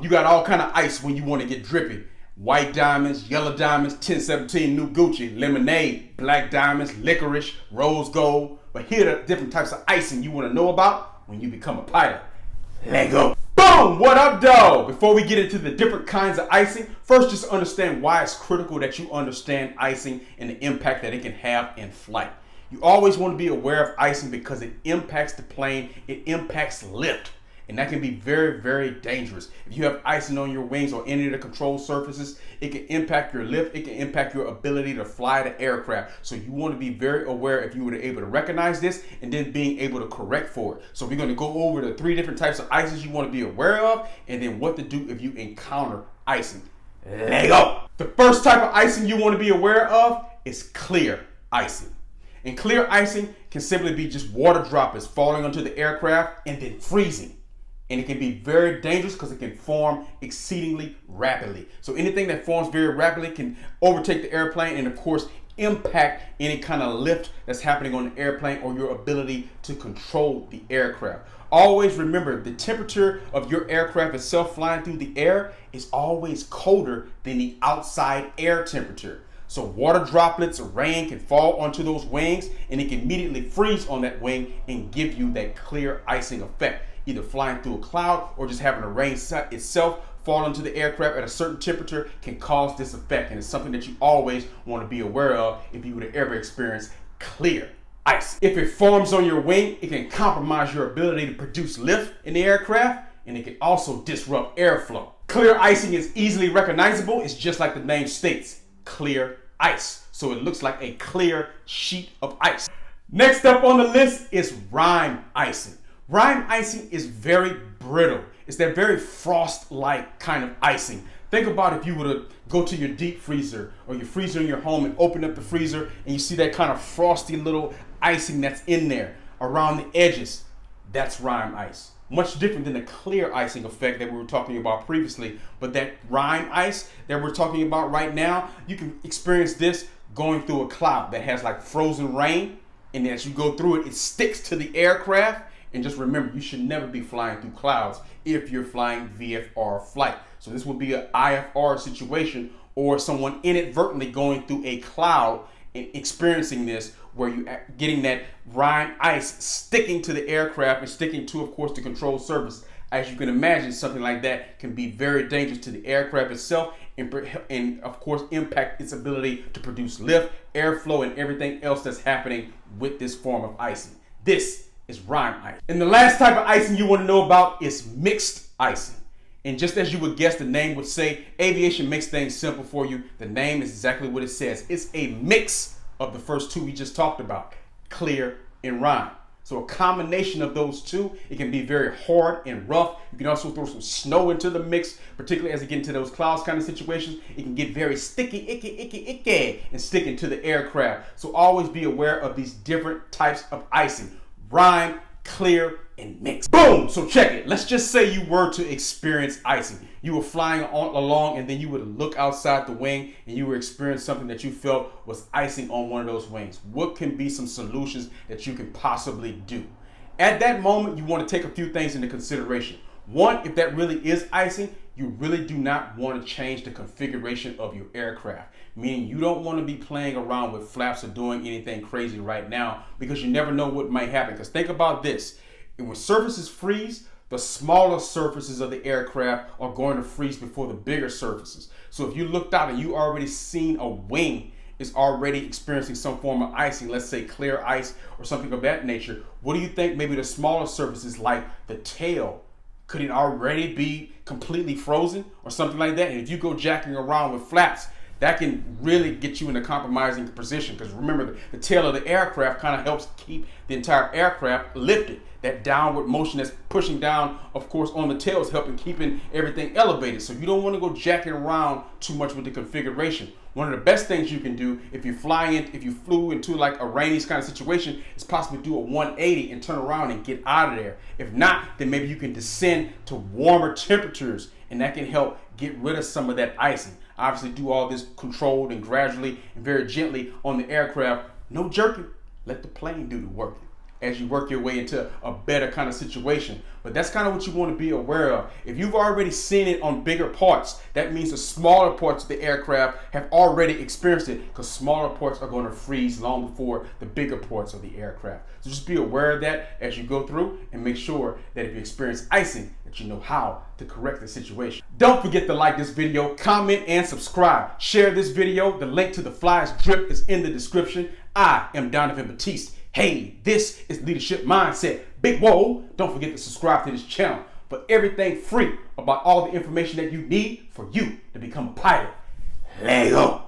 You got all kind of ice when you want to get drippy. White diamonds, yellow diamonds, 1017 new Gucci, lemonade, black diamonds, licorice, rose gold. But here are the different types of icing you want to know about when you become a pilot. Let go. Boom! What up, dog? Before we get into the different kinds of icing, first just understand why it's critical that you understand icing and the impact that it can have in flight. You always want to be aware of icing because it impacts the plane, it impacts lift. And that can be very, very dangerous. If you have icing on your wings or any of the control surfaces, it can impact your lift. It can impact your ability to fly the aircraft. So you want to be very aware if you were able to recognize this and then being able to correct for it. So we're going to go over the 3 different types of ices you want to be aware of and then what to do if you encounter icing. Let go. The first type of icing you want to be aware of is clear icing. And clear icing can simply be just water droplets falling onto the aircraft and then freezing. And it can be very dangerous because it can form exceedingly rapidly. So anything that forms very rapidly can overtake the airplane and of course impact any kind of lift that's happening on the airplane or your ability to control the aircraft. Always remember the temperature of your aircraft itself flying through the air is always colder than the outside air temperature. So water droplets or rain can fall onto those wings and it can immediately freeze on that wing and give you that clear icing effect. Either flying through a cloud or just having the rain itself fall into the aircraft at a certain temperature can cause this effect. And it's something that you always want to be aware of if you were to ever experience clear ice. If it forms on your wing, it can compromise your ability to produce lift in the aircraft and it can also disrupt airflow. Clear icing is easily recognizable. It's just like the name states, clear ice. So it looks like a clear sheet of ice. Next up on the list is rime icing. Rime icing is very brittle. It's that very frost-like kind of icing. Think about if you were to go to your deep freezer or your freezer in your home and open up the freezer and you see that kind of frosty little icing that's in there around the edges. That's rime ice. Much different than the clear icing effect that we were talking about previously. But that rime ice that we're talking about right now, you can experience this going through a cloud that has like frozen rain. And as you go through it, it sticks to the aircraft. And just remember, you should never be flying through clouds if you're flying VFR flight. So this would be an IFR situation or someone inadvertently going through a cloud and experiencing this where you're getting that rime ice sticking to the aircraft and sticking to, of course, the control surface. As you can imagine, something like that can be very dangerous to the aircraft itself and of course, impact its ability to produce lift, airflow, and everything else that's happening with this form of icing. This is rime ice. And the last type of icing you want to know about is mixed icing. And just as you would guess, the name would say, aviation makes things simple for you. The name is exactly what it says. It's a mix of the first 2 we just talked about, clear and rime. So a combination of those 2, it can be very hard and rough. You can also throw some snow into the mix, particularly as you get into those clouds kind of situations. It can get very sticky, icky, and stick into the aircraft. So always be aware of these different types of icing. Rime, clear, and mixed. Boom! So check it. Let's just say you were to experience icing. You were flying along and then you would look outside the wing and you were experiencing something that you felt was icing on one of those wings. What can be some solutions that you can possibly do? At that moment, you want to take a few things into consideration. One, if that really is icing, you really do not want to change the configuration of your aircraft. Meaning you don't want to be playing around with flaps or doing anything crazy right now because you never know what might happen. Because think about this. When surfaces freeze, the smaller surfaces of the aircraft are going to freeze before the bigger surfaces. So if you looked out and you already seen a wing is already experiencing some form of icing, let's say clear ice or something of that nature, what do you think maybe the smaller surfaces like the tail, could it already be completely frozen or something like that? And if you go jacking around with flaps, that can really get you in a compromising position because remember, the tail of the aircraft kind of helps keep the entire aircraft lifted. That downward motion that's pushing down, of course, on the tail is helping keeping everything elevated. So you don't want to go jacking around too much with the configuration. One of the best things you can do if you flew into like a rainy kind of situation is possibly do a 180 and turn around and get out of there. If not, then maybe you can descend to warmer temperatures and that can help get rid of some of that icing. Obviously do all this controlled and gradually and very gently on the aircraft. No jerking. Let the plane do the work. as you work your way into a better kind of situation. But that's kind of what you want to be aware of. If you've already seen it on bigger parts, that means the smaller parts of the aircraft have already experienced it, because smaller parts are going to freeze long before the bigger parts of the aircraft. So just be aware of that as you go through, and make sure that if you experience icing, that you know how to correct the situation. Don't forget to like this video, comment, and subscribe. Share this video. The link to the Flyers drip is in the description. I am Donovan Batiste. Hey, this is Leadership Mindset. Big whoa! Don't forget to subscribe to this channel for everything free about all the information that you need for you to become a pilot. Lego.